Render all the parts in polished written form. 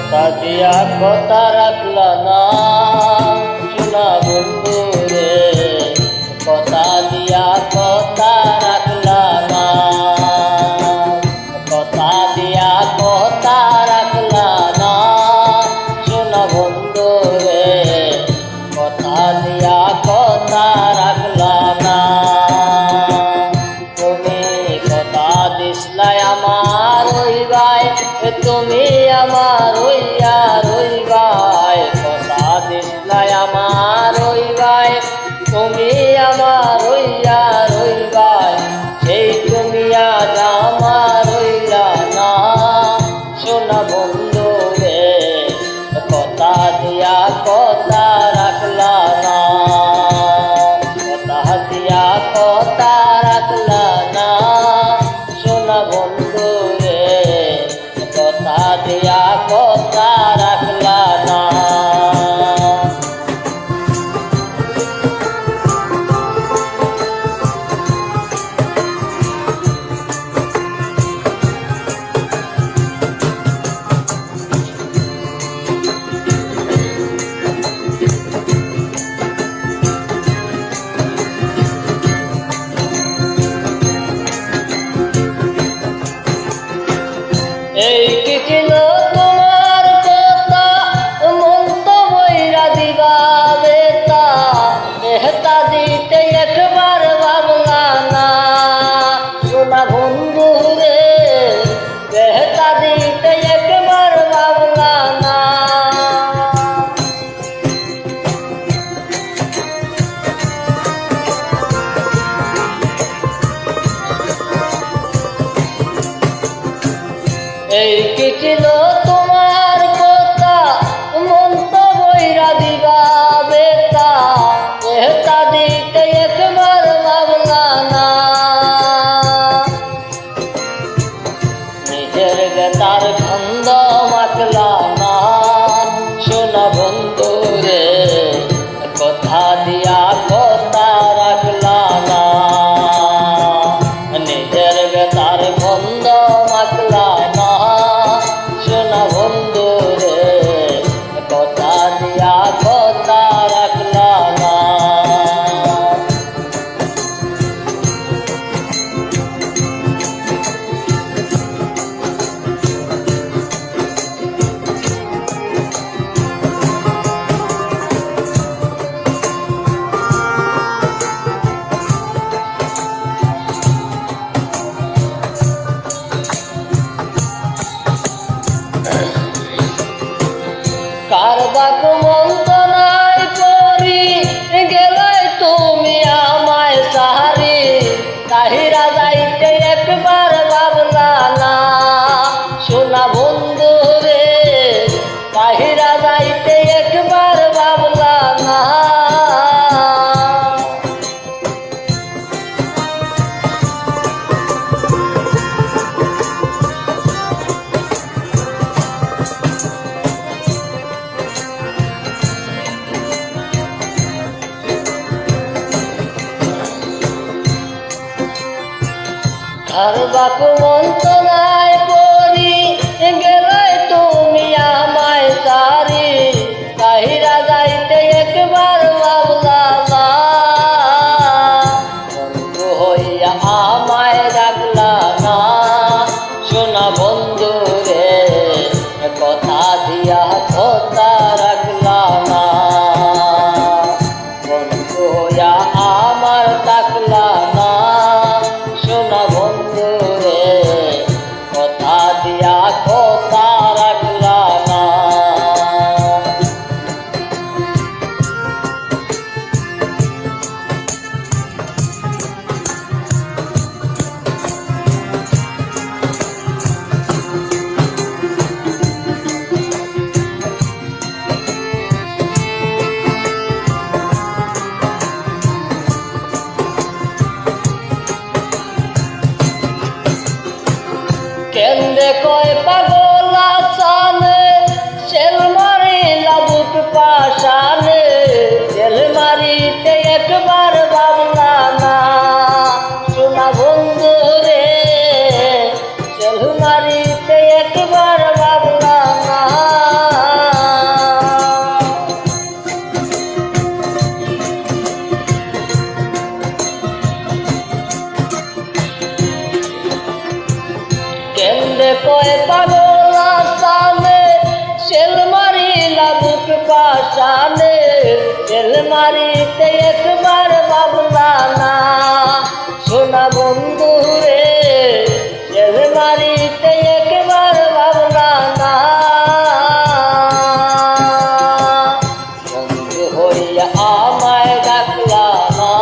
কথা দিয়া কথা রাখলা না শোনা বন্ধু রে, কথা দিয়া কথা রাখলা না, কথা দিয়া কথা রাখলা না শোনা বন্ধু রে, কথা দিয়া কথা রাখলা না। তুমি কথা দিসলাই আমার হইবাই, তুমি আমার হইয়া রইবাই, কথা দিসলাই আমার হইবাই, তুমি আমার হইয়া রইবাই, সেই তুমি আজ আমার হইলা না শোনা বন্ধু রে, কথা দিয়া কথা রাখলা না, কথা দিয়া কথা রাখলা না শোনা বন্ধু রে, কথা দিয়া কথা রাখলা না। এই কি ছিল তোমার কথা, মন তো বইরা দিবা বেতা, বেহতা দিতে একবার ভাবলা না শোনা বন্ধু রে, বেহতা দিতে একবার ভাবলা না। এই কি ছিল তোমার কথা, মন তো বইরা দিবা বেতা, বেহতা দিতে একবার ভাবলা না। নিজের বেতার গন্ধ মাখলা না শোনা বন্ধু রে, কথা দিয়া কথা রাখলা না, নিজের বেতার গন্ধ মাখলা না শোনা বন্ধু রে, কথা দিয়া কথা রাখলা না। কার বাক মন্ত্রণায় পড়ি গেলাই তুমি আমায় সাহারি, তাহিরা যাইতে একবার ভাবলা না শোনা বন্ধু রে, তাহিরা যাইতে একবার ভাবলা না। আর বাক মন্ত্রণায় পড়ি গেলাই তুমি আমায় সারি, তাহিরা যাইতে একবার ভাবলা না, বন্ধু হইয়া আমায় রাখলা না শোনা বন্ধু রে, কথা দিয়া কথা রাখলা না, বন্ধু হইয়া আমার রাখলা না শোনা বন্ধু রে, কথা দিয়া কথা রাখলা না। কেন্দ্রে কয় পাগলা সানে, সেল মারিলা বুক পাশানে, সেল মারিতে একবার ভাবলা না শোনা বন্ধু রে, সেল মারিতে একবার ভাবলা না। কেমনে কয় পাগল আসানে সেল মারিলা বুক পাশানে সেল মারিতে একবার ভাবলা না সোনা বন্ধু রে সেল মারিতে একবার ভাবলা না বন্ধু হইয়া আমায় ডাকলা না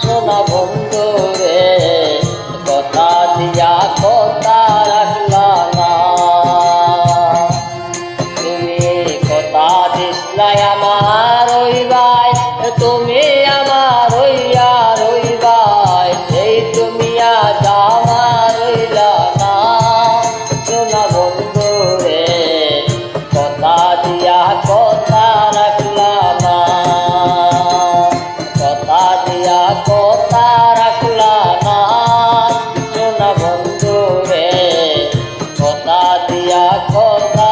সোনা বন্ধু রে কথা দিয়া কথা রাখলা না তুমি কথা দিসলাই আমার রইবাই তুমি আমার রইয়া রইবাই সেই তুমি আজ আমার রইলা না সোনা বন্ধু রে কথা দিয়া কথা রাখলা না কথা দিয়া কথা রাখলা না সোনা বন্ধু রে কথা দিয়া কথা